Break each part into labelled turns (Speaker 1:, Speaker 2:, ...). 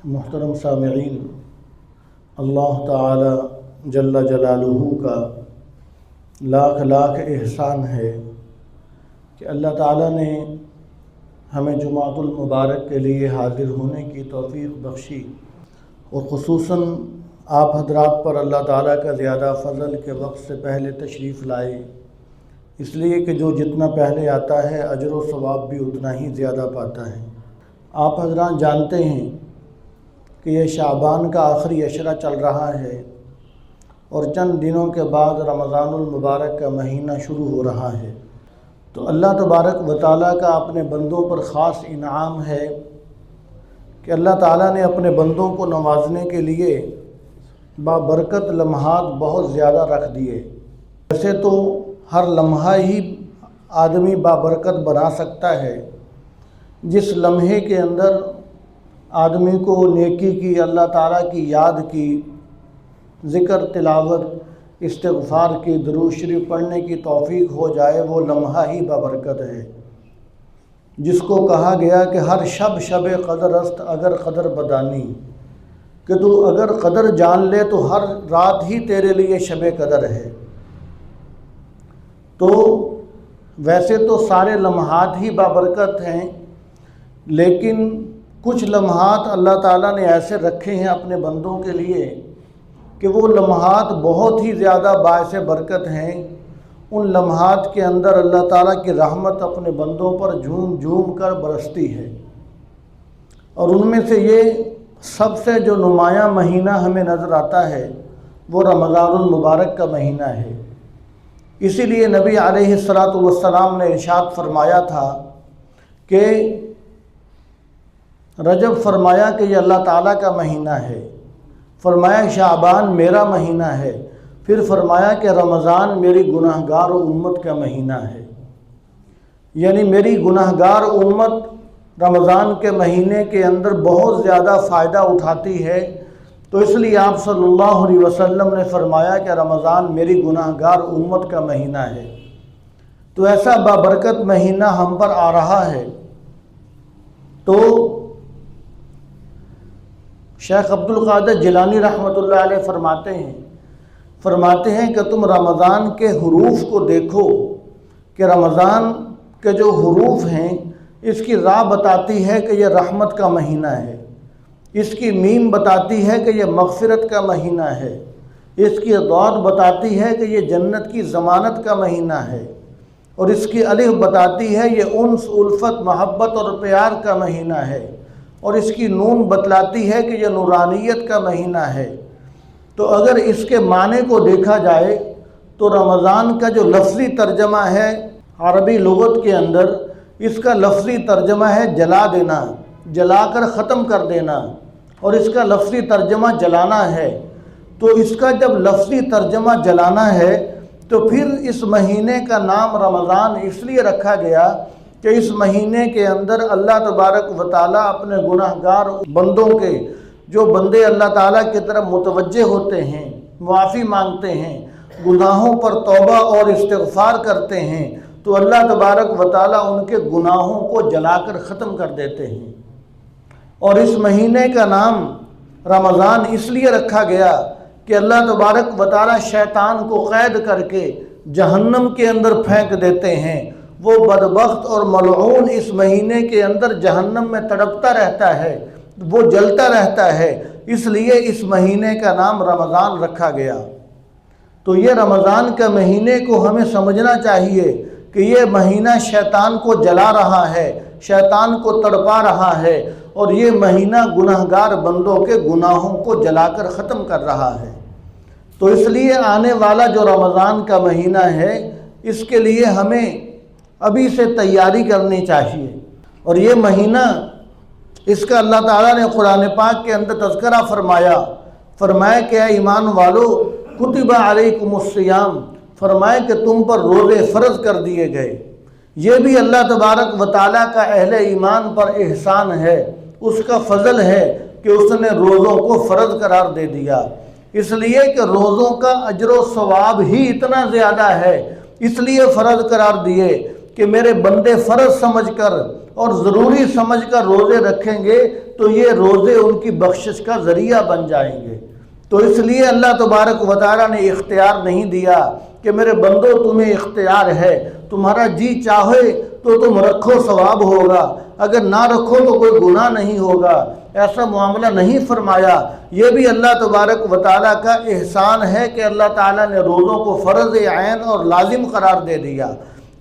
Speaker 1: محترم سامعین، اللہ تعالی جل جلالہ کا لاکھ لاکھ احسان ہے کہ اللہ تعالی نے ہمیں جمعۃ المبارک کے لیے حاضر ہونے کی توفیق بخشی، اور خصوصاً آپ حضرات پر اللہ تعالیٰ کا زیادہ فضل کے وقت سے پہلے تشریف لائے، اس لیے کہ جو جتنا پہلے آتا ہے اجر و ثواب بھی اتنا ہی زیادہ پاتا ہے۔ آپ حضرات جانتے ہیں کہ یہ شعبان کا آخری عشرہ چل رہا ہے اور چند دنوں کے بعد رمضان المبارک کا مہینہ شروع ہو رہا ہے۔ تو اللہ تبارک و تعالیٰ کا اپنے بندوں پر خاص انعام ہے کہ اللہ تعالیٰ نے اپنے بندوں کو نوازنے کے لیے بابرکت لمحات بہت زیادہ رکھ دیے۔ ویسے تو ہر لمحہ ہی آدمی بابرکت بنا سکتا ہے، جس لمحے کے اندر آدمی کو نیکی کی، اللہ تعالیٰ کی یاد کی، ذکر تلاوت استغفار کی، درود شریف پڑھنے کی توفیق ہو جائے، وہ لمحہ ہی بابرکت ہے، جس کو کہا گیا کہ ہر شب شب قدر است اگر قدر بدانی، کہ تو اگر قدر جان لے تو ہر رات ہی تیرے لیے شب قدر ہے۔ تو ویسے تو سارے لمحات ہی بابرکت ہیں، لیکن کچھ لمحات اللہ تعالیٰ نے ایسے رکھے ہیں اپنے بندوں کے لیے کہ وہ لمحات بہت ہی زیادہ باعث برکت ہیں۔ ان لمحات کے اندر اللہ تعالیٰ کی رحمت اپنے بندوں پر جھوم جھوم کر برستی ہے، اور ان میں سے یہ سب سے جو نمایاں مہینہ ہمیں نظر آتا ہے وہ رمضان المبارک کا مہینہ ہے۔ اسی لیے نبی علیہ الصلاۃ والسلام نے ارشاد فرمایا تھا کہ رجب فرمایا کہ یہ اللہ تعالیٰ کا مہینہ ہے، فرمایا شعبان میرا مہینہ ہے، پھر فرمایا کہ رمضان میری گناہ گار امت کا مہینہ ہے، یعنی میری گناہ گار امت رمضان کے مہینے کے اندر بہت زیادہ فائدہ اٹھاتی ہے۔ تو اس لیے آپ صلی اللہ علیہ وسلم نے فرمایا کہ رمضان میری گناہ گار امت کا مہینہ ہے۔ تو ایسا بابرکت مہینہ ہم پر آ رہا ہے، تو شیخ عبدالقادر جیلانی رحمۃ اللہ علیہ فرماتے ہیں کہ تم رمضان کے حروف کو دیکھو کہ رمضان کے جو حروف ہیں اس کی راء بتاتی ہے کہ یہ رحمت کا مہینہ ہے، اس کی میم بتاتی ہے کہ یہ مغفرت کا مہینہ ہے، اس کی ضاد بتاتی ہے کہ یہ جنت کی ضمانت کا مہینہ ہے، اور اس کی الف بتاتی ہے یہ انس، الفت، محبت اور پیار کا مہینہ ہے، اور اس کی نون بتلاتی ہے کہ یہ نورانیت کا مہینہ ہے۔ تو اگر اس کے معنی کو دیکھا جائے تو رمضان کا جو لفظی ترجمہ ہے عربی لغت کے اندر، اس کا لفظی ترجمہ ہے جلا دینا، جلا کر ختم کر دینا، اور اس کا لفظی ترجمہ جلانا ہے۔ تو اس کا جب لفظی ترجمہ جلانا ہے تو پھر اس مہینے کا نام رمضان اس لیے رکھا گیا کہ اس مہینے کے اندر اللہ تبارک و تعالیٰ اپنے گناہ گار بندوں کے، جو بندے اللہ تعالیٰ کی طرف متوجہ ہوتے ہیں، معافی مانگتے ہیں، گناہوں پر توبہ اور استغفار کرتے ہیں، تو اللہ تبارک و تعالیٰ ان کے گناہوں کو جلا کر ختم کر دیتے ہیں۔ اور اس مہینے کا نام رمضان اس لیے رکھا گیا کہ اللہ تبارک و تعالیٰ شیطان کو قید کر کے جہنم کے اندر پھینک دیتے ہیں۔ وہ بدبخت اور ملعون اس مہینے کے اندر جہنم میں تڑپتا رہتا ہے، وہ جلتا رہتا ہے، اس لیے اس مہینے کا نام رمضان رکھا گیا۔ تو یہ رمضان کا مہینے کو ہمیں سمجھنا چاہیے کہ یہ مہینہ شیطان کو جلا رہا ہے، شیطان کو تڑپا رہا ہے، اور یہ مہینہ گناہ گار بندوں کے گناہوں کو جلا کر ختم کر رہا ہے۔ تو اس لیے آنے والا جو رمضان کا مہینہ ہے، اس کے لیے ہمیں ابھی سے تیاری کرنی چاہیے۔ اور یہ مہینہ، اس کا اللہ تعالیٰ نے قرآن پاک کے اندر تذکرہ فرمایا کہ اے ایمان والو کتب علیکم الصیام، فرمائے کہ تم پر روزے فرض کر دیے گئے۔ یہ بھی اللہ تبارک و تعالیٰ کا اہل ایمان پر احسان ہے، اس کا فضل ہے کہ اس نے روزوں کو فرض قرار دے دیا، اس لیے کہ روزوں کا اجر و ثواب ہی اتنا زیادہ ہے، اس لیے فرض قرار دیے کہ میرے بندے فرض سمجھ کر اور ضروری سمجھ کر روزے رکھیں گے تو یہ روزے ان کی بخشش کا ذریعہ بن جائیں گے۔ تو اس لیے اللہ تبارک و تعالیٰ نے اختیار نہیں دیا کہ میرے بندو تمہیں اختیار ہے، تمہارا جی چاہے تو تم رکھو ثواب ہوگا، اگر نہ رکھو تو کوئی گناہ نہیں ہوگا، ایسا معاملہ نہیں فرمایا۔ یہ بھی اللہ تبارک و تعالیٰ کا احسان ہے کہ اللہ تعالیٰ نے روزوں کو فرض عین اور لازم قرار دے دیا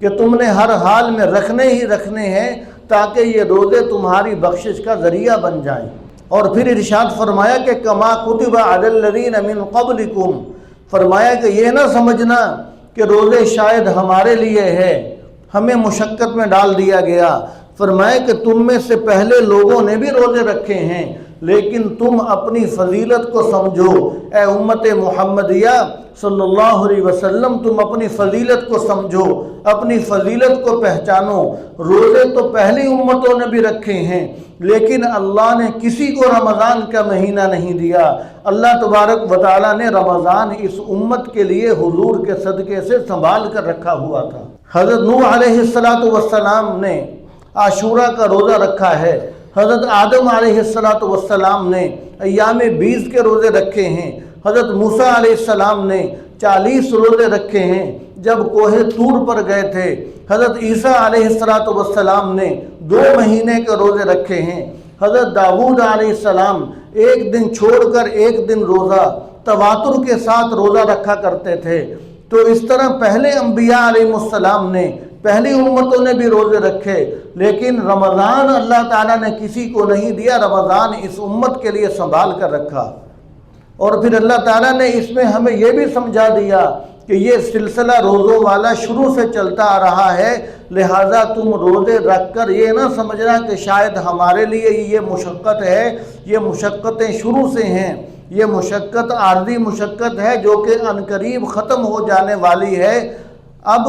Speaker 1: کہ تم نے ہر حال میں رکھنے ہی رکھنے ہیں تاکہ یہ روزے تمہاری بخشش کا ذریعہ بن جائیں۔ اور پھر ارشاد فرمایا کہ کما کتب علی الذین من قبلکم، فرمایا کہ یہ نہ سمجھنا کہ روزے شاید ہمارے لیے ہے، ہمیں مشقت میں ڈال دیا گیا۔ فرمایا کہ تم میں سے پہلے لوگوں نے بھی روزے رکھے ہیں، لیکن تم اپنی فضیلت کو سمجھو، اے امت محمدیہ صلی اللہ علیہ وسلم، تم اپنی فضیلت کو سمجھو، اپنی فضیلت کو پہچانو۔ روزے تو پہلی امتوں نے بھی رکھے ہیں، لیکن اللہ نے کسی کو رمضان کا مہینہ نہیں دیا۔ اللہ تبارک و تعالیٰ نے رمضان اس امت کے لیے حضور کے صدقے سے سنبھال کر رکھا ہوا تھا۔ حضرت نوح علیہ السلام نے عاشورہ کا روزہ رکھا ہے، حضرت آدم علیہ السلام نے ایام 20 کے روزے رکھے ہیں، حضرت موسیٰ علیہ السلام نے 40 روزے رکھے ہیں جب کوہ طور پر گئے تھے، حضرت عیسیٰ علیہ السلام نے 2 مہینے کے روزے رکھے ہیں، حضرت داؤد علیہ السلام 1 دن چھوڑ کر 1 دن روزہ تواتر کے ساتھ روزہ رکھا کرتے تھے۔ تو اس طرح پہلے انبیاء علیہ السلام نے، پہلی امتوں نے بھی روزے رکھے، لیکن رمضان اللہ تعالیٰ نے کسی کو نہیں دیا، رمضان اس امت کے لیے سنبھال کر رکھا۔ اور پھر اللہ تعالیٰ نے اس میں ہمیں یہ بھی سمجھا دیا کہ یہ سلسلہ روزوں والا شروع سے چلتا آ رہا ہے، لہٰذا تم روزے رکھ کر یہ نہ سمجھنا کہ شاید ہمارے لیے یہ مشقت ہے، یہ مشقتیں شروع سے ہیں، یہ مشقت عارضی مشقت ہے جو کہ عنقریب ختم ہو جانے والی ہے۔ اب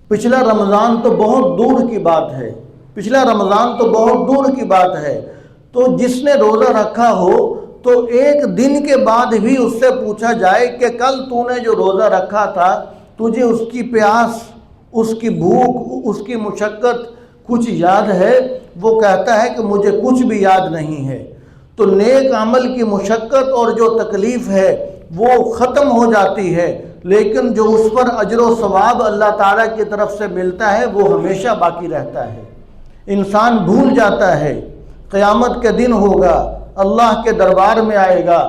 Speaker 1: پچھلا رمضان تو بہت دور کی بات ہے، پچھلا رمضان تو بہت دور کی بات ہے، تو جس نے روزہ رکھا ہو تو 1 دن کے بعد بھی اس سے پوچھا جائے کہ کل تو نے جو روزہ رکھا تھا تجھے اس کی پیاس، اس کی بھوک، اس کی مشقت کچھ یاد ہے؟ وہ کہتا ہے کہ مجھے کچھ بھی یاد نہیں ہے۔ تو نیک عمل کی مشقت اور جو تکلیف ہے وہ ختم ہو جاتی ہے، لیکن جو اس پر اجر و ثواب اللہ تعالیٰ کی طرف سے ملتا ہے وہ ہمیشہ باقی رہتا ہے۔ انسان بھول جاتا ہے، قیامت کے دن ہوگا، اللہ کے دربار میں آئے گا،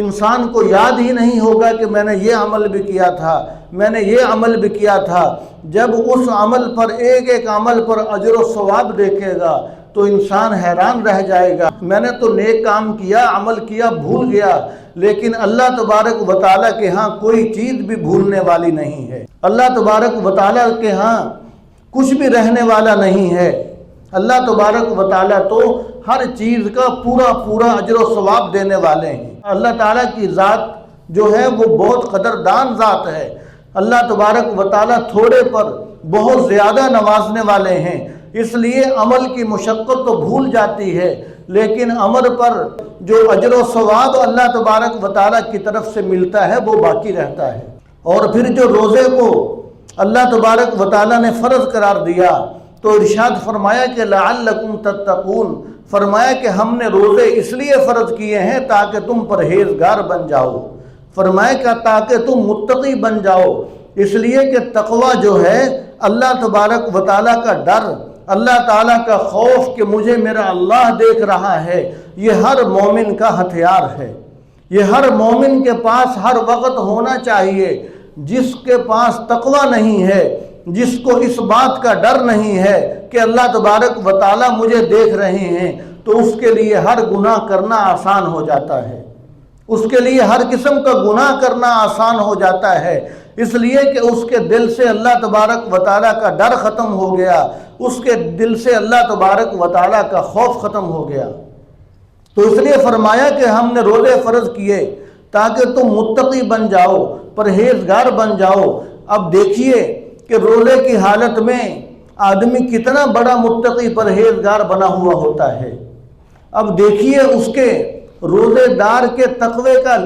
Speaker 1: انسان کو یاد ہی نہیں ہوگا کہ میں نے یہ عمل بھی کیا تھا، میں نے یہ عمل بھی کیا تھا۔ جب اس عمل پر ایک عمل پر اجر و ثواب دیکھے گا تو انسان حیران رہ جائے گا، میں نے تو نیک کام کیا، عمل کیا، بھول گیا، لیکن اللہ تبارک و تعالیٰ کے ہاں کوئی چیز بھی بھولنے والی نہیں ہے، اللہ تبارک و تعالیٰ کے ہاں کچھ بھی رہنے والا نہیں ہے۔ اللہ تبارک و تعالیٰ تو ہر چیز کا پورا اجر و ثواب دینے والے ہیں۔ اللہ تعالیٰ کی ذات جو ہے وہ بہت قدردان ذات ہے۔ اللہ تبارک و تعالیٰ تھوڑے پر بہت زیادہ نوازنے والے ہیں، اس لیے عمل کی مشقت تو بھول جاتی ہے، لیکن عمل پر جو اجر و ثواب اللہ تبارک و تعالیٰ کی طرف سے ملتا ہے وہ باقی رہتا ہے۔ اور پھر جو روزے کو اللہ تبارک و تعالیٰ نے فرض قرار دیا تو ارشاد فرمایا کہ لعلکم تتقون، فرمایا کہ ہم نے روزے اس لیے فرض کیے ہیں تاکہ تم پرہیزگار بن جاؤ، فرمایا کہ تاکہ تم متقی بن جاؤ، اس لیے کہ تقوی جو ہے اللہ تبارک و تعالیٰ کا ڈر، اللہ تعالیٰ کا خوف کہ مجھے میرا اللہ دیکھ رہا ہے، یہ ہر مومن کا ہتھیار ہے، یہ ہر مومن کے پاس ہر وقت ہونا چاہیے۔ جس کے پاس تقوی نہیں ہے، جس کو اس بات کا ڈر نہیں ہے کہ اللہ تبارک و تعالیٰ مجھے دیکھ رہے ہیں، تو اس کے لیے ہر گناہ کرنا آسان ہو جاتا ہے، اس کے لیے ہر قسم کا گناہ کرنا آسان ہو جاتا ہے، اس لیے کہ اس کے دل سے اللہ تبارک و تعالیٰ کا ڈر ختم ہو گیا، اس کے دل سے اللہ تبارک و تعالیٰ کا خوف ختم ہو گیا۔ تو اس لیے فرمایا کہ ہم نے روزے فرض کیے تاکہ تم متقی بن جاؤ، پرہیزگار بن جاؤ۔ اب دیکھیے کہ روزے کی حالت میں آدمی کتنا بڑا متقی پرہیزگار بنا ہوا ہوتا ہے۔ اب دیکھیے اس کے روزے دار کے تقوی کا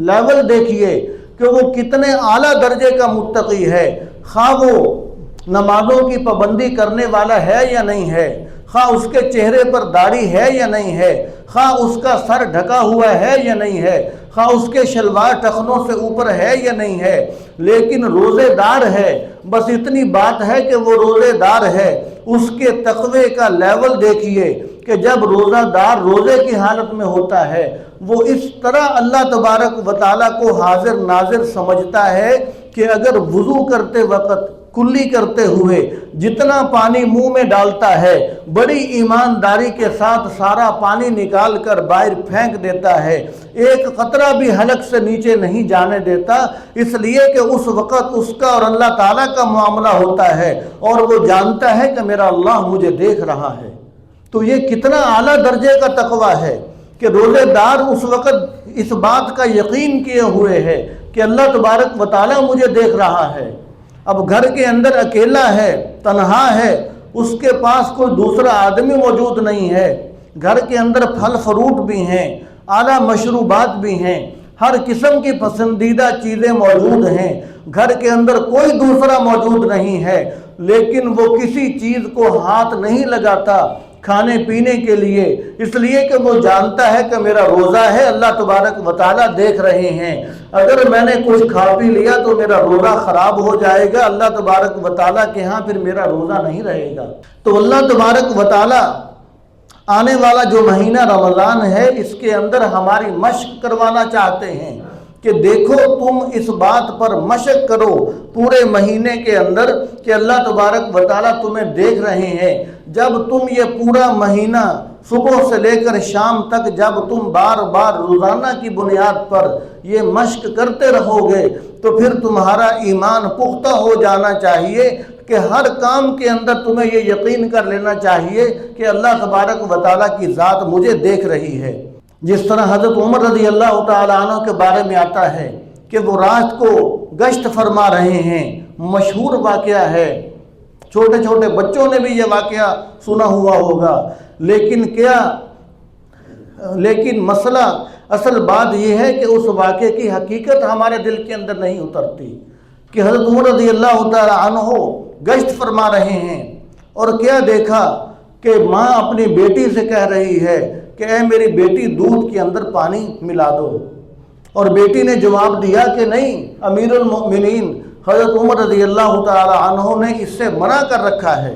Speaker 1: لیول دیکھیے کہ وہ کتنے اعلیٰ درجے کا متقی ہے، خواہ وہ نمازوں کی پابندی کرنے والا ہے یا نہیں ہے، خواہ اس کے چہرے پر داڑھی ہے یا نہیں ہے، خواہ اس کا سر ڈھکا ہوا ہے یا نہیں ہے، خواہ اس کے شلوار ٹخنوں سے اوپر ہے یا نہیں ہے، لیکن روزے دار ہے، بس اتنی بات ہے کہ وہ روزے دار ہے، اس کے تقوی کا لیول دیکھیے کہ جب روزہ دار روزے کی حالت میں ہوتا ہے وہ اس طرح اللہ تبارک و تعالیٰ کو حاضر ناظر سمجھتا ہے کہ اگر وضو کرتے وقت کلی کرتے ہوئے جتنا پانی منہ میں ڈالتا ہے بڑی ایمانداری کے ساتھ سارا پانی نکال کر باہر پھینک دیتا ہے، ایک قطرہ بھی حلق سے نیچے نہیں جانے دیتا، اس لیے کہ اس وقت اس کا اور اللہ تعالیٰ کا معاملہ ہوتا ہے اور وہ جانتا ہے کہ میرا اللہ مجھے دیکھ رہا ہے۔ تو یہ کتنا اعلیٰ درجے کا تقویٰ ہے کہ روزے دار اس وقت اس بات کا یقین کیے ہوئے ہے کہ اللہ تبارک و تعالیٰ مجھے دیکھ رہا ہے۔ اب گھر کے اندر اکیلا ہے، تنہا ہے، اس کے پاس کوئی دوسرا آدمی موجود نہیں ہے، گھر کے اندر پھل فروٹ بھی ہیں، اعلیٰ مشروبات بھی ہیں، ہر قسم کی پسندیدہ چیزیں موجود ہیں، گھر کے اندر کوئی دوسرا موجود نہیں ہے، لیکن وہ کسی چیز کو ہاتھ نہیں لگاتا کھانے پینے کے لیے، اس لیے کہ وہ جانتا ہے کہ میرا روزہ ہے، اللہ تبارک و تعالیٰ دیکھ رہے ہیں، اگر میں نے کچھ کھا پی لیا تو میرا روزہ خراب ہو جائے گا، اللہ تبارک و تعالیٰ کے ہاں پھر میرا روزہ نہیں رہے گا۔ تو اللہ تبارک و تعالیٰ آنے والا جو مہینہ رمضان ہے اس کے اندر ہماری مشق کروانا چاہتے ہیں کہ دیکھو تم اس بات پر مشق کرو پورے مہینے کے اندر کہ اللہ تبارک و تعالیٰ تمہیں دیکھ رہے ہیں۔ جب تم یہ پورا مہینہ صبح سے لے کر شام تک جب تم بار بار روزانہ کی بنیاد پر یہ مشق کرتے رہو گے تو پھر تمہارا ایمان پختہ ہو جانا چاہیے کہ ہر کام کے اندر تمہیں یہ یقین کر لینا چاہیے کہ اللہ تبارک و تعالیٰ کی ذات مجھے دیکھ رہی ہے۔ جس طرح حضرت عمر رضی اللہ تعالیٰ عنہ کے بارے میں آتا ہے کہ وہ رات کو گشت فرما رہے ہیں، مشہور واقعہ ہے، چھوٹے چھوٹے بچوں نے بھی یہ واقعہ سنا ہوا ہوگا، لیکن مسئلہ اصل بات یہ ہے کہ اس واقعے کی حقیقت ہمارے دل کے اندر نہیں اترتی کہ حضرت عمر رضی اللہ تعالیٰ عنہ گشت فرما رہے ہیں اور کیا دیکھا کہ ماں اپنی بیٹی سے کہہ رہی ہے کہ اے میری بیٹی دودھ کے اندر پانی ملا دو، اور بیٹی نے جواب دیا کہ نہیں، امیر المؤمنین حضرت عمر رضی اللہ تعالی عنہ نے اس سے منع کر رکھا ہے،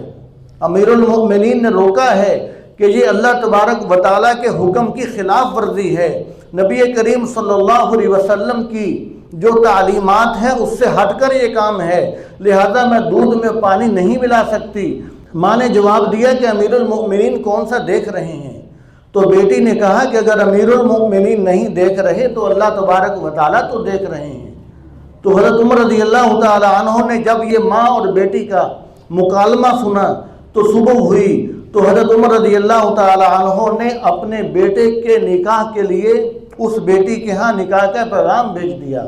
Speaker 1: امیر المؤمنین نے روکا ہے کہ یہ اللہ تبارک و تعالیٰ کے حکم کی خلاف ورزی ہے، نبی کریم صلی اللہ علیہ وسلم کی جو تعلیمات ہیں اس سے ہٹ کر یہ کام ہے، لہذا میں دودھ میں پانی نہیں ملا سکتی۔ ماں نے جواب دیا کہ امیر المؤمنین کون سا دیکھ رہے ہیں؟ تو بیٹی نے کہا کہ اگر امیر المؤمنین نہیں دیکھ رہے تو اللہ تبارک و تعالیٰ تو دیکھ رہے ہیں۔ تو حضرت عمر رضی اللہ تعالی عنہ نے جب یہ ماں اور بیٹی کا مکالمہ سنا تو صبح ہوئی تو حضرت عمر رضی اللہ تعالی عنہ نے اپنے بیٹے کے نکاح کے لیے اس بیٹی کے ہاں نکاح کا پیغام بھیج دیا،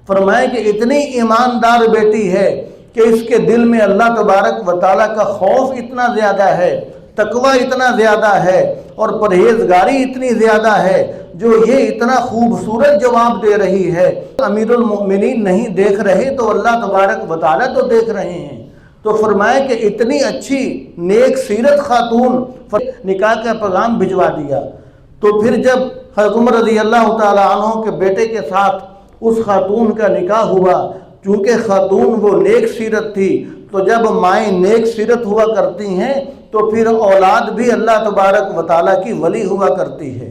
Speaker 1: فرمایا کہ اتنی ایماندار بیٹی ہے کہ اس کے دل میں اللہ تبارک و تعالیٰ کا خوف اتنا زیادہ ہے، تقوی اتنا زیادہ ہے اور پرہیزگاری اتنی زیادہ ہے جو یہ اتنا خوبصورت جواب دے رہی ہے، امیر المؤمنین نہیں دیکھ رہے تو اللہ تبارک و تعالیٰ تو دیکھ رہے ہیں۔ تو فرمایا کہ اتنی اچھی نیک سیرت خاتون نکاح کا پیغام بھجوا دیا۔ تو پھر جب حضرت عمر رضی اللہ تعالی عنہ کے بیٹے کے ساتھ اس خاتون کا نکاح ہوا، چونکہ خاتون وہ نیک سیرت تھی، تو جب مائیں نیک سیرت ہوا کرتی ہیں تو پھر اولاد بھی اللہ تبارک و تعالیٰ کی ولی ہوا کرتی ہے،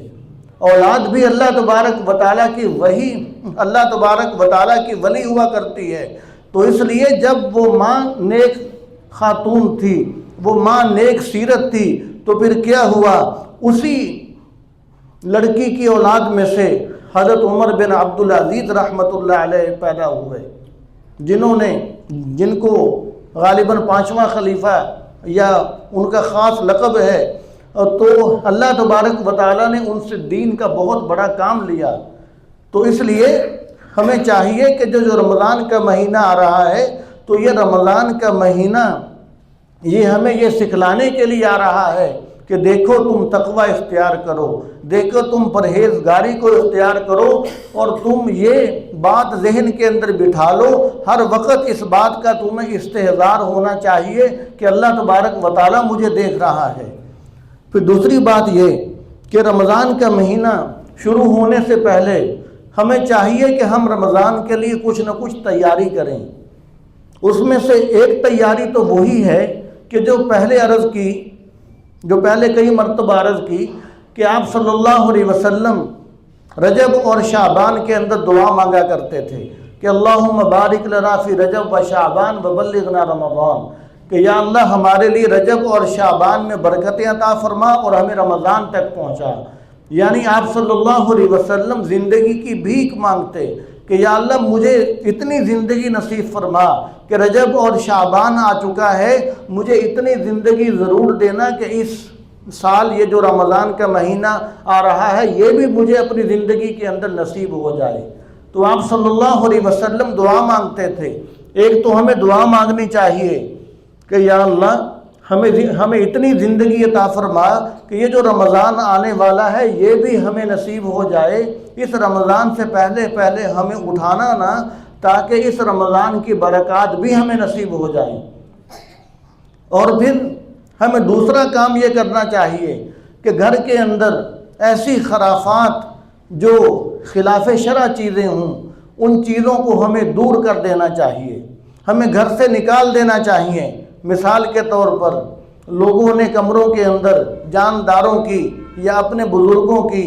Speaker 1: اولاد بھی اللہ تبارک و تعالیٰ کی ولی ہوا کرتی ہے۔ تو اس لیے جب وہ ماں نیک خاتون تھی، وہ ماں نیک سیرت تھی، تو پھر کیا ہوا، اسی لڑکی کی اولاد میں سے حضرت عمر بن عبدالعزیز رحمۃ اللہ علیہ پیدا ہوئے، جن کو غالباً 5واں خلیفہ یا ان کا خاص لقب ہے، تو اللہ تبارک و تعالیٰ نے ان سے دین کا بہت بڑا کام لیا۔ تو اس لیے ہمیں چاہیے کہ جو رمضان کا مہینہ آ رہا ہے تو یہ رمضان کا مہینہ یہ ہمیں یہ سکھلانے کے لیے آ رہا ہے کہ دیکھو تم تقوی اختیار کرو، دیکھو تم پرہیزگاری کو اختیار کرو اور تم یہ بات ذہن کے اندر بٹھا لو، ہر وقت اس بات کا تمہیں استحضار ہونا چاہیے کہ اللہ تبارک و تعالیٰ مجھے دیکھ رہا ہے۔ پھر دوسری بات یہ کہ رمضان کا مہینہ شروع ہونے سے پہلے ہمیں چاہیے کہ ہم رمضان کے لیے کچھ نہ کچھ تیاری کریں۔ اس میں سے ایک تیاری تو وہی ہے کہ جو پہلے کئی مرتبہ عرض کی کہ آپ صلی اللہ علیہ وسلم رجب اور شعبان کے اندر دعا مانگا کرتے تھے کہ اللہم بارک لنا فی رجب و شعبان وبلغنا رمضان، کہ یا اللہ ہمارے لیے رجب اور شعبان میں برکتیں عطا فرما اور ہمیں رمضان تک پہنچا۔ یعنی آپ صلی اللہ علیہ وسلم زندگی کی بھیک مانگتے کہ یا اللہ مجھے اتنی زندگی نصیب فرما کہ رجب اور شعبان آ چکا ہے، مجھے اتنی زندگی ضرور دینا کہ اس سال یہ جو رمضان کا مہینہ آ رہا ہے یہ بھی مجھے اپنی زندگی کے اندر نصیب ہو جائے۔ تو آپ صلی اللہ علیہ وسلم دعا مانگتے تھے۔ ایک تو ہمیں دعا مانگنی چاہیے کہ یا اللہ ہمیں اتنی زندگی عطا فرما کہ یہ جو رمضان آنے والا ہے یہ بھی ہمیں نصیب ہو جائے، اس رمضان سے پہلے ہمیں اٹھانا نہ، تاکہ اس رمضان کی برکات بھی ہمیں نصیب ہو جائیں۔ اور پھر ہمیں دوسرا کام یہ کرنا چاہیے کہ گھر کے اندر ایسی خرافات جو خلاف شرع چیزیں ہوں ان چیزوں کو ہمیں دور کر دینا چاہیے، ہمیں گھر سے نکال دینا چاہیے۔ مثال کے طور پر لوگوں نے کمروں کے اندر جانداروں کی یا اپنے بزرگوں کی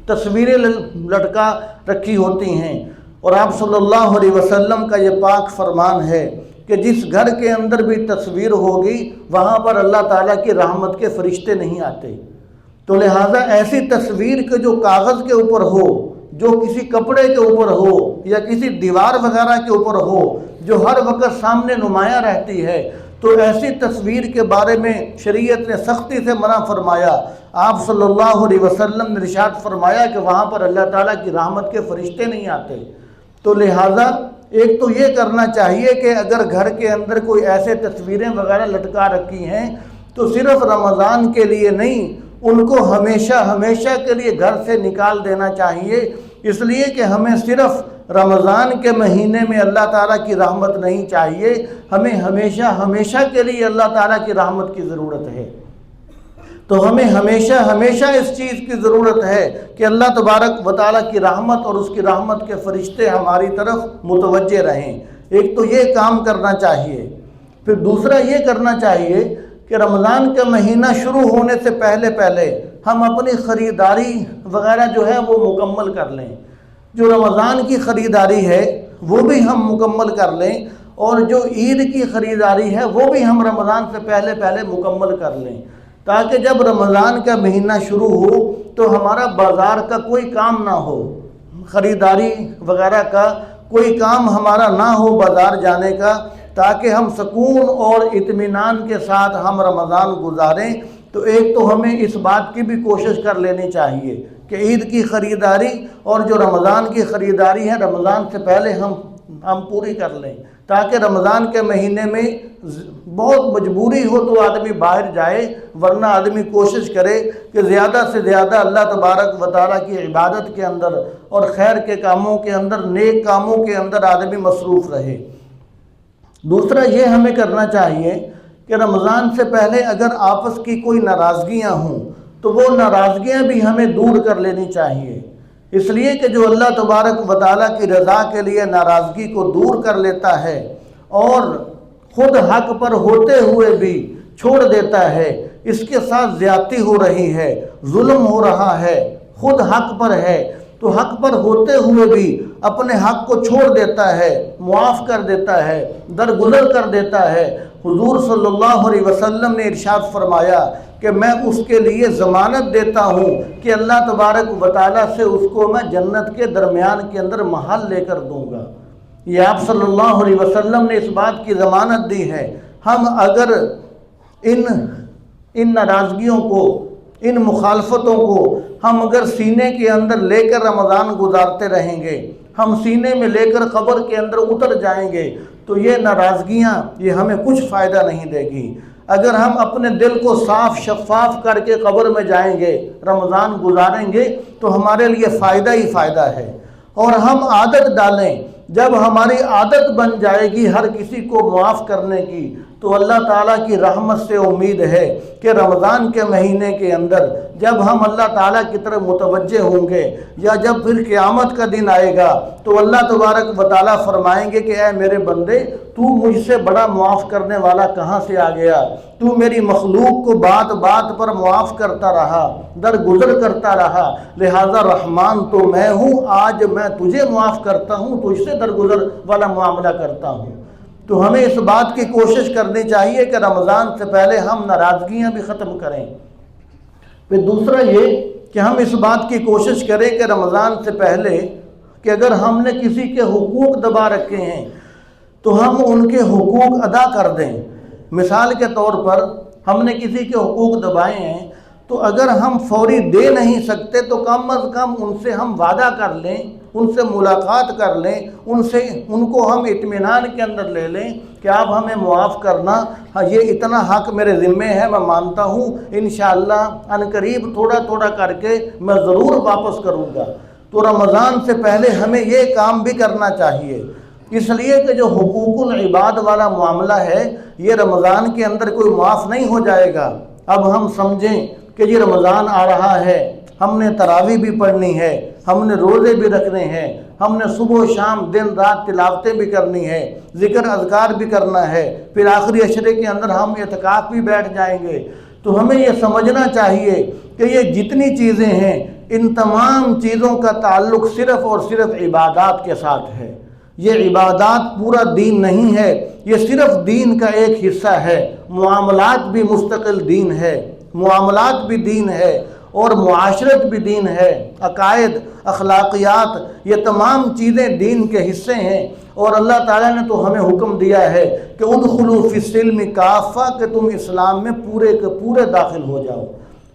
Speaker 1: تصویریں لٹکا رکھی ہوتی ہیں، اور آپ صلی اللہ علیہ وسلم کا یہ پاک فرمان ہے کہ جس گھر کے اندر بھی تصویر ہوگی وہاں پر اللہ تعالیٰ کی رحمت کے فرشتے نہیں آتے۔ تو لہٰذا ایسی تصویر کے جو کاغذ کے اوپر ہو، جو کسی کپڑے کے اوپر ہو یا کسی دیوار وغیرہ کے اوپر ہو، جو ہر وقت سامنے نمایاں رہتی ہے، تو ایسی تصویر کے بارے میں شریعت نے سختی سے منع فرمایا۔ آپ صلی اللہ علیہ وسلم نے ارشاد فرمایا کہ وہاں پر اللہ تعالیٰ کی رحمت کے فرشتے نہیں آتے۔ تو لہٰذا ایک تو یہ کرنا چاہیے کہ اگر گھر کے اندر کوئی ایسے تصویریں وغیرہ لٹکا رکھی ہیں تو صرف رمضان کے لیے نہیں، ان کو ہمیشہ کے لیے گھر سے نکال دینا چاہیے، اس لیے کہ ہمیں صرف رمضان کے مہینے میں اللہ تعالیٰ کی رحمت نہیں چاہیے، ہمیں ہمیشہ کے لیے اللہ تعالیٰ کی رحمت کی ضرورت ہے۔ تو ہمیں ہمیشہ اس چیز کی ضرورت ہے کہ اللہ تبارک و تعالیٰ کی رحمت اور اس کی رحمت کے فرشتے ہماری طرف متوجہ رہیں۔ ایک تو یہ کام کرنا چاہیے۔ پھر دوسرا یہ کرنا چاہیے کہ رمضان کا مہینہ شروع ہونے سے پہلے ہم اپنی خریداری وغیرہ جو ہے وہ مکمل کر لیں۔ جو رمضان کی خریداری ہے وہ بھی ہم مکمل کر لیں، اور جو عید کی خریداری ہے وہ بھی ہم رمضان سے پہلے مکمل کر لیں، تاکہ جب رمضان کا مہینہ شروع ہو تو ہمارا بازار کا کوئی کام نہ ہو، خریداری وغیرہ کا کوئی کام ہمارا نہ ہو بازار جانے کا، تاکہ ہم سکون اور اطمینان کے ساتھ ہم رمضان گزاریں۔ تو ایک تو ہمیں اس بات کی بھی کوشش کر لینی چاہیے کہ عید کی خریداری اور جو رمضان کی خریداری ہے رمضان سے پہلے ہم پوری کر لیں، تاکہ رمضان کے مہینے میں بہت مجبوری ہو تو آدمی باہر جائے، ورنہ آدمی کوشش کرے کہ زیادہ سے زیادہ اللہ تبارک و تعالیٰ کی عبادت کے اندر اور خیر کے کاموں کے اندر، نیک کاموں کے اندر آدمی مصروف رہے۔ دوسرا یہ ہمیں کرنا چاہیے کہ رمضان سے پہلے اگر آپس کی کوئی ناراضگیاں ہوں تو وہ ناراضگیاں بھی ہمیں دور کر لینی چاہیے، اس لیے کہ جو اللہ تبارک و تعالیٰ کی رضا کے لیے ناراضگی کو دور کر لیتا ہے اور خود حق پر ہوتے ہوئے بھی چھوڑ دیتا ہے، اس کے ساتھ زیادتی ہو رہی ہے، ظلم ہو رہا ہے، خود حق پر ہے تو حق پر ہوتے ہوئے بھی اپنے حق کو چھوڑ دیتا ہے، معاف کر دیتا ہے، درگزر کر دیتا ہے۔ حضور صلی اللہ علیہ وسلم نے ارشاد فرمایا کہ میں اس کے لیے ضمانت دیتا ہوں کہ اللہ تبارک و تعالیٰ سے اس کو میں جنت کے درمیان کے اندر محل لے کر دوں گا۔ یہ آپ صلی اللہ علیہ وسلم نے اس بات کی ضمانت دی ہے۔ ہم اگر ان ناراضگیوں کو، ان مخالفتوں کو ہم اگر سینے کے اندر لے کر رمضان گزارتے رہیں گے، ہم سینے میں لے کر قبر کے اندر اتر جائیں گے، تو یہ ناراضگیاں یہ ہمیں کچھ فائدہ نہیں دے گی۔ اگر ہم اپنے دل کو صاف شفاف کر کے قبر میں جائیں گے، رمضان گزاریں گے، تو ہمارے لیے فائدہ ہی فائدہ ہے۔ اور ہم عادت ڈالیں، جب ہماری عادت بن جائے گی ہر کسی کو معاف کرنے کی، تو اللہ تعالیٰ کی رحمت سے امید ہے کہ رمضان کے مہینے کے اندر جب ہم اللہ تعالیٰ کی طرف متوجہ ہوں گے، یا جب پھر قیامت کا دن آئے گا، تو اللہ تبارک و تعالیٰ فرمائیں گے کہ اے میرے بندے، تو مجھ سے بڑا معاف کرنے والا کہاں سے آ گیا؟ تو میری مخلوق کو بات بات پر معاف کرتا رہا، درگزر کرتا رہا، لہذا رحمان تو میں ہوں، آج میں تجھے معاف کرتا ہوں، تجھ سے درگزر والا معاملہ کرتا ہوں۔ تو ہمیں اس بات کی کوشش کرنی چاہیے کہ رمضان سے پہلے ہم ناراضگیاں بھی ختم کریں۔ پھر دوسرا یہ کہ ہم اس بات کی کوشش کریں کہ رمضان سے پہلے کہ اگر ہم نے کسی کے حقوق دبا رکھے ہیں تو ہم ان کے حقوق ادا کر دیں۔ مثال کے طور پر ہم نے کسی کے حقوق دبائے ہیں، تو اگر ہم فوری دے نہیں سکتے تو کم از کم ان سے ہم وعدہ کر لیں، ان سے ملاقات کر لیں، ان کو ہم اطمینان کے اندر لے لیں کہ آپ ہمیں معاف کرنا، یہ اتنا حق میرے ذمہ ہے، میں مانتا ہوں، انشاءاللہ ان قریب تھوڑا تھوڑا کر کے میں ضرور واپس کروں گا۔ تو رمضان سے پہلے ہمیں یہ کام بھی کرنا چاہیے، اس لیے کہ جو حقوق العباد والا معاملہ ہے یہ رمضان کے اندر کوئی معاف نہیں ہو جائے گا۔ اب ہم سمجھیں کہ یہ رمضان آ رہا ہے، ہم نے تراویح بھی پڑھنی ہے، ہم نے روزے بھی رکھنے ہیں، ہم نے صبح و شام دن رات تلاوتیں بھی کرنی ہے، ذکر اذکار بھی کرنا ہے، پھر آخری عشرے کے اندر ہم اعتکاف بھی بیٹھ جائیں گے۔ تو ہمیں یہ سمجھنا چاہیے کہ یہ جتنی چیزیں ہیں ان تمام چیزوں کا تعلق صرف اور صرف عبادات کے ساتھ ہے۔ یہ عبادات پورا دین نہیں ہے، یہ صرف دین کا ایک حصہ ہے۔ معاملات بھی مستقل دین ہے، معاملات بھی دین ہے، اور معاشرت بھی دین ہے، عقائد، اخلاقیات، یہ تمام چیزیں دین کے حصے ہیں۔ اور اللہ تعالیٰ نے تو ہمیں حکم دیا ہے کہ ادخلوا فی السلم کافہ، کہ تم اسلام میں پورے کے پورے داخل ہو جاؤ۔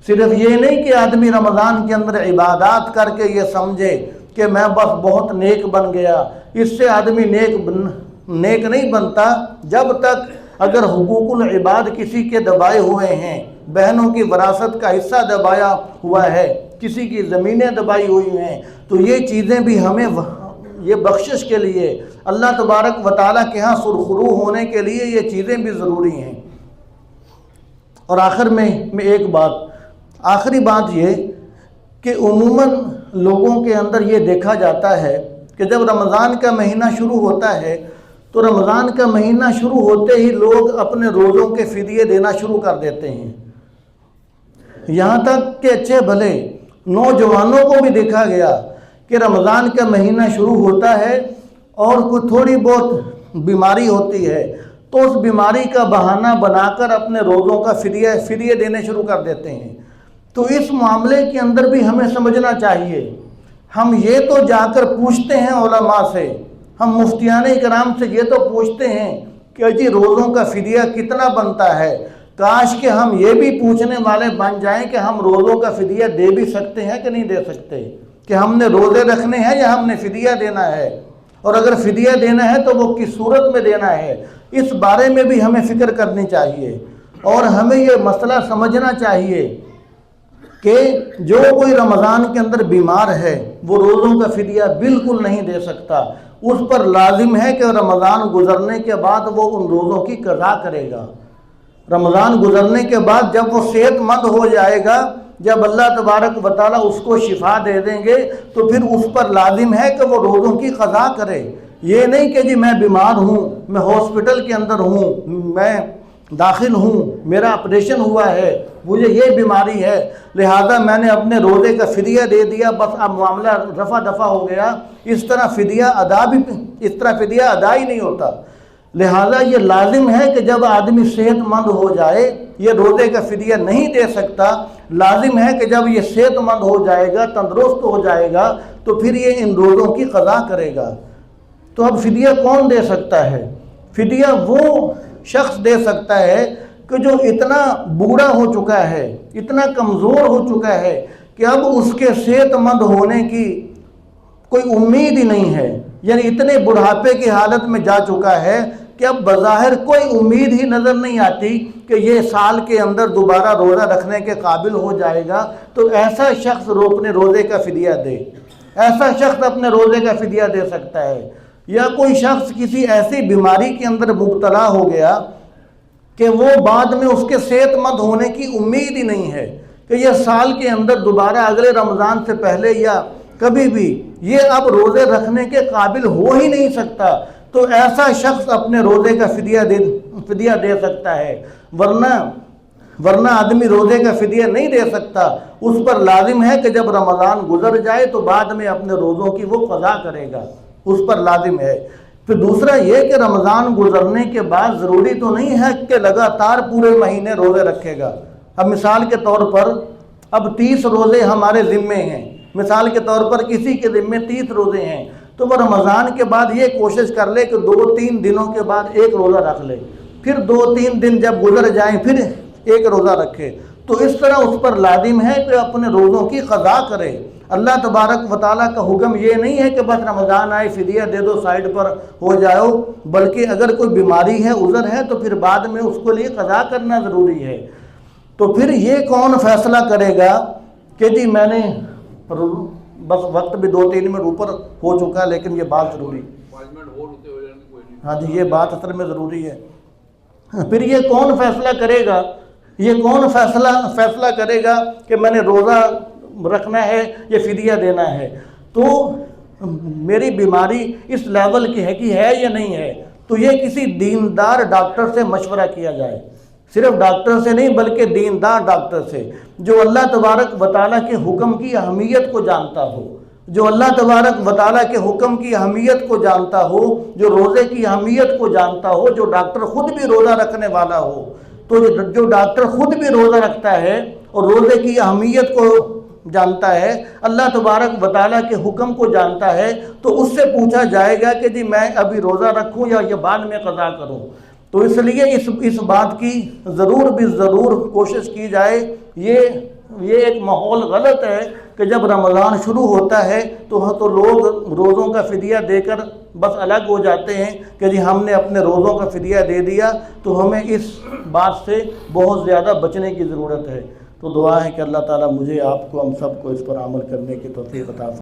Speaker 1: صرف یہ نہیں کہ آدمی رمضان کے اندر عبادات کر کے یہ سمجھے کہ میں بس بہت نیک بن گیا، اس سے آدمی نیک نہیں بنتا جب تک اگر حقوق العباد کسی کے دبائے ہوئے ہیں، بہنوں کی وراثت کا حصہ دبایا ہوا ہے، کسی کی زمینیں دبائی ہوئی ہیں، تو یہ چیزیں بھی ہمیں یہ بخشش کے لیے اللہ تبارک و تعالیٰ کے ہاں سرخرو ہونے کے لیے یہ چیزیں بھی ضروری ہیں۔ اور آخر میں آخری بات یہ کہ عموماً لوگوں کے اندر یہ دیکھا جاتا ہے کہ جب رمضان کا مہینہ شروع ہوتا ہے تو رمضان کا مہینہ شروع ہوتے ہی لوگ اپنے روزوں کے فدیے دینا شروع کر دیتے ہیں۔ یہاں تک کہ اچھے بھلے نوجوانوں کو بھی دیکھا گیا کہ رمضان کا مہینہ شروع ہوتا ہے اور کوئی تھوڑی بہت بیماری ہوتی ہے تو اس بیماری کا بہانہ بنا کر اپنے روزوں کا فدیے دینے شروع کر دیتے ہیں۔ تو اس معاملے کے اندر بھی ہمیں سمجھنا چاہیے، ہم یہ تو جا کر پوچھتے ہیں علماء سے، ہم مفتیان کرام سے یہ تو پوچھتے ہیں کہ جی روزوں کا فدیہ کتنا بنتا ہے، کاش کہ ہم یہ بھی پوچھنے والے بن جائیں کہ ہم روزوں کا فدیہ دے بھی سکتے ہیں کہ نہیں دے سکتے، کہ ہم نے روزے رکھنے ہیں یا ہم نے فدیہ دینا ہے، اور اگر فدیہ دینا ہے تو وہ کس صورت میں دینا ہے، اس بارے میں بھی ہمیں فکر کرنی چاہیے۔ اور ہمیں یہ مسئلہ سمجھنا چاہیے کہ جو کوئی رمضان کے اندر بیمار ہے وہ روزوں کا فدیہ بالکل نہیں دے سکتا، اس پر لازم ہے کہ رمضان گزرنے کے بعد وہ ان روزوں کی قضا کرے گا۔ رمضان گزرنے کے بعد جب وہ صحت مند ہو جائے گا، جب اللہ تبارک و تعالیٰ اس کو شفا دے دیں گے تو پھر اس پر لازم ہے کہ وہ روزوں کی قضا کرے۔ یہ نہیں کہ جی میں بیمار ہوں، میں ہاسپٹل کے اندر ہوں، میں داخل ہوں، میرا آپریشن ہوا ہے، مجھے یہ بیماری ہے لہذا میں نے اپنے روزے کا فدیہ دے دیا، بس اب معاملہ رفع دفع ہو گیا۔ اس طرح فدیہ ادا ہی نہیں ہوتا۔ لہذا یہ لازم ہے کہ جب آدمی صحت مند ہو جائے یہ روزے کا فدیہ نہیں دے سکتا، لازم ہے کہ جب یہ صحت مند ہو جائے گا، تندرست ہو جائے گا تو پھر یہ ان روزوں کی قضا کرے گا۔ تو اب فدیہ کون دے سکتا ہے؟ فدیہ وہ شخص دے سکتا ہے کہ جو اتنا بوڑھا ہو چکا ہے، اتنا کمزور ہو چکا ہے کہ اب اس کے صحت مند ہونے کی کوئی امید ہی نہیں ہے، یعنی اتنے بڑھاپے کی حالت میں جا چکا ہے کہ اب بظاہر کوئی امید ہی نظر نہیں آتی کہ یہ سال کے اندر دوبارہ روزہ رکھنے کے قابل ہو جائے گا، تو ایسا شخص اپنے روزے کا فدیہ دے، ایسا شخص اپنے روزے کا فدیہ دے سکتا ہے۔ یا کوئی شخص کسی ایسی بیماری کے اندر مبتلا ہو گیا کہ وہ بعد میں اس کے صحت مند ہونے کی امید ہی نہیں ہے کہ یہ سال کے اندر دوبارہ اگلے رمضان سے پہلے یا کبھی بھی یہ اب روزے رکھنے کے قابل ہو ہی نہیں سکتا، تو ایسا شخص اپنے روزے کا فدیہ دے سکتا ہے، ورنہ آدمی روزے کا فدیہ نہیں دے سکتا۔ اس پر لازم ہے کہ جب رمضان گزر جائے تو بعد میں اپنے روزوں کی وہ قضا کرے گا، اس پر لازم ہے۔ پھر دوسرا یہ کہ رمضان گزرنے کے بعد ضروری تو نہیں ہے کہ لگاتار پورے مہینے روزے رکھے گا۔ اب مثال کے طور پر اب 30 روزے ہمارے ذمے ہیں، مثال کے طور پر کسی کے ذمے 30 روزے ہیں، تو وہ رمضان کے بعد یہ کوشش کر لے کہ 2-3 دنوں کے بعد ایک روزہ رکھ لے، پھر 2-3 دن جب گزر جائیں پھر ایک روزہ رکھے، تو اس طرح اس پر لازم ہے کہ اپنے روزوں کی قضا کرے۔ اللہ تبارک و تعالیٰ کا حکم یہ نہیں ہے کہ بس رمضان آئے فدیہ دے دو سائیڈ پر ہو جاؤ، بلکہ اگر کوئی بیماری ہے عذر ہے تو پھر بعد میں اس کے لیے قضا کرنا ضروری ہے۔ تو پھر یہ کون فیصلہ کرے گا کہ جی میں نے بس وقت بھی 2-3 منٹ اوپر ہو چکا، لیکن یہ بات ضروری، ہاں جی یہ بات اصل میں ضروری ہے۔ پھر یہ کون فیصلہ کرے گا، یہ کون فیصلہ کرے گا کہ میں نے روزہ رکھنا ہے یا فدیہ دینا ہے؟ تو میری بیماری اس لیول کی ہے کہ ہے یا نہیں ہے، تو یہ کسی دیندار ڈاکٹر سے مشورہ کیا جائے، صرف ڈاکٹر سے نہیں بلکہ دیندار ڈاکٹر سے، جو اللہ تبارک و تعالیٰ کے حکم کی اہمیت کو جانتا ہو، جو اللہ تبارک و تعالیٰ کے حکم کی اہمیت کو جانتا ہو، جو روزے کی اہمیت کو جانتا ہو، جو ڈاکٹر خود بھی روزہ رکھنے والا ہو۔ تو جو ڈاکٹر خود بھی روزہ رکھتا ہے اور روزے کی اہمیت کو جانتا ہے، اللہ تبارک و تعالیٰ کے حکم کو جانتا ہے، تو اس سے پوچھا جائے گا کہ جی میں ابھی روزہ رکھوں یا یہ بعد میں قضا کروں۔ تو اس لیے اس بات کی ضرور کوشش کی جائے۔ یہ ایک ماحول غلط ہے کہ جب رمضان شروع ہوتا ہے تو لوگ روزوں کا فدیہ دے کر بس الگ ہو جاتے ہیں کہ جی ہم نے اپنے روزوں کا فدیہ دے دیا۔ تو ہمیں اس بات سے بہت زیادہ بچنے کی ضرورت ہے۔ تو دعا ہے کہ اللہ تعالیٰ مجھے آپ کو ہم سب کو اس پر عمل کرنے کی توفیق عطا فرمائے۔